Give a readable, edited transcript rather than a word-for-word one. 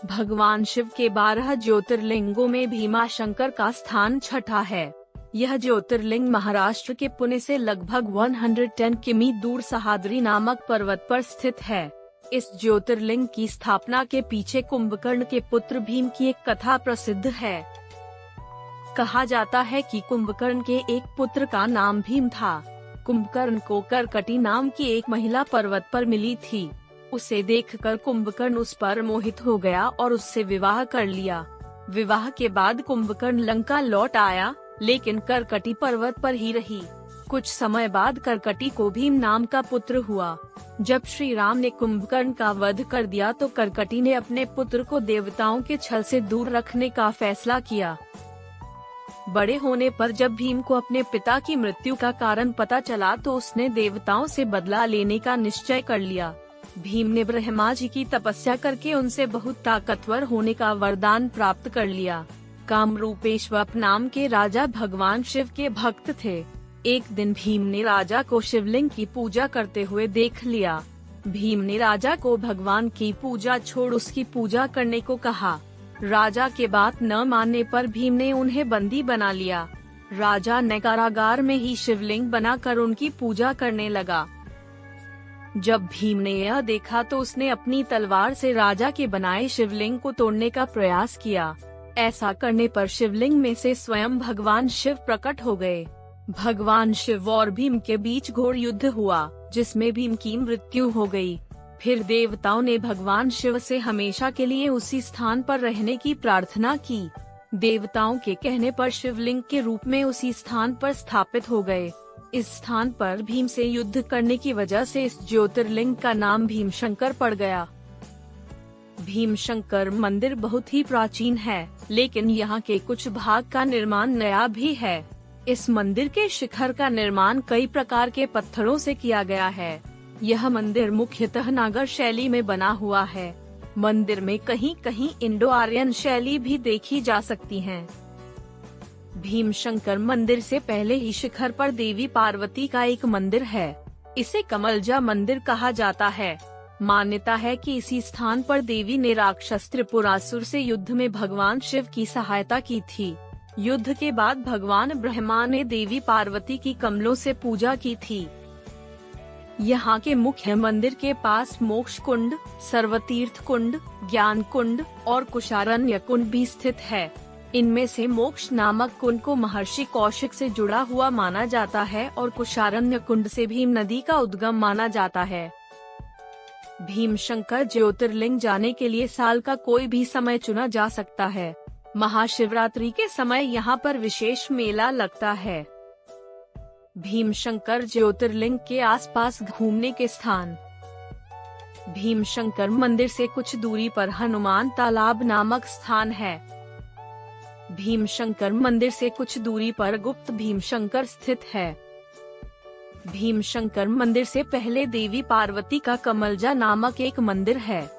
भगवान शिव के 12 ज्योतिर्लिंगों में भीमाशंकर का स्थान छठा है। यह ज्योतिर्लिंग महाराष्ट्र के पुणे से लगभग 110 किमी दूर सह्याद्री नामक पर्वत पर स्थित है। इस ज्योतिर्लिंग की स्थापना के पीछे कुंभकर्ण के पुत्र भीम की एक कथा प्रसिद्ध है। कहा जाता है कि कुंभकर्ण के एक पुत्र का नाम भीम था। कुंभकर्ण को करकटी नाम की एक महिला पर्वत पर मिली थी। उसे देखकर कुंभकर्ण उस पर मोहित हो गया और उससे विवाह कर लिया। विवाह के बाद कुंभकर्ण लंका लौट आया, लेकिन करकटी पर्वत पर ही रही। कुछ समय बाद करकटी को भीम नाम का पुत्र हुआ। जब श्री राम ने कुंभकर्ण का वध कर दिया तो करकटी ने अपने पुत्र को देवताओं के छल से दूर रखने का फैसला किया। बड़े होने पर जब भीम को अपने पिता की मृत्यु का कारण पता चला तो उसने देवताओं से बदला लेने का निश्चय कर लिया। भीम ने ब्रह्मा जी की तपस्या करके उनसे बहुत ताकतवर होने का वरदान प्राप्त कर लिया। कामरूपेश्वर नाम के राजा भगवान शिव के भक्त थे। एक दिन भीम ने राजा को शिवलिंग की पूजा करते हुए देख लिया। भीम ने राजा को भगवान की पूजा छोड़ उसकी पूजा करने को कहा। राजा के बात न मानने पर भीम ने उन्हें बंदी बना लिया। राजा ने कारागार में ही शिवलिंग बनाकर उनकी पूजा करने लगा। जब भीम ने यह देखा तो उसने अपनी तलवार से राजा के बनाए शिवलिंग को तोड़ने का प्रयास किया। ऐसा करने पर शिवलिंग में से स्वयं भगवान शिव प्रकट हो गए। भगवान शिव और भीम के बीच घोर युद्ध हुआ, जिसमें भीम की मृत्यु हो गई। फिर देवताओं ने भगवान शिव से हमेशा के लिए उसी स्थान पर रहने की प्रार्थना की। देवताओं के कहने पर शिवलिंग के रूप में उसी स्थान पर स्थापित हो गए। इस स्थान पर भीम से युद्ध करने की वजह से इस ज्योतिर्लिंग का नाम भीमशंकर पड़ गया। भीमशंकर मंदिर बहुत ही प्राचीन है, लेकिन यहाँ के कुछ भाग का निर्माण नया भी है। इस मंदिर के शिखर का निर्माण कई प्रकार के पत्थरों से किया गया है। यह मंदिर मुख्यतः नागर शैली में बना हुआ है। मंदिर में कहीं कहीं इंडो आर्यन शैली भी देखी जा सकती है। भीमशंकर मंदिर से पहले ही शिखर पर देवी पार्वती का एक मंदिर है। इसे कमलजा मंदिर कहा जाता है। मान्यता है कि इसी स्थान पर देवी ने राक्षस त्रिपुरासुर से युद्ध में भगवान शिव की सहायता की थी। युद्ध के बाद भगवान ब्रह्मा ने देवी पार्वती की कमलों से पूजा की थी। यहाँ के मुख्य मंदिर के पास मोक्ष कुंड, सर्वतीर्थ कुंड, ज्ञान कुंड और कुशारण्य कुंड भी स्थित है। इनमें से मोक्ष नामक कुंड को महर्षि कौशिक से जुड़ा हुआ माना जाता है और कुशारण्य कुंड से भीम नदी का उद्गम माना जाता है। भीमशंकर ज्योतिर्लिंग जाने के लिए साल का कोई भी समय चुना जा सकता है। महाशिवरात्रि के समय यहाँ पर विशेष मेला लगता है। भीमशंकर ज्योतिर्लिंग के आसपास घूमने के स्थान। भीमशंकर मंदिर से कुछ दूरी पर हनुमान तालाब नामक स्थान है। भीमशंकर मंदिर से कुछ दूरी पर गुप्त भीमशंकर स्थित है। भीमशंकर मंदिर से पहले देवी पार्वती का कमलजा नामक एक मंदिर है।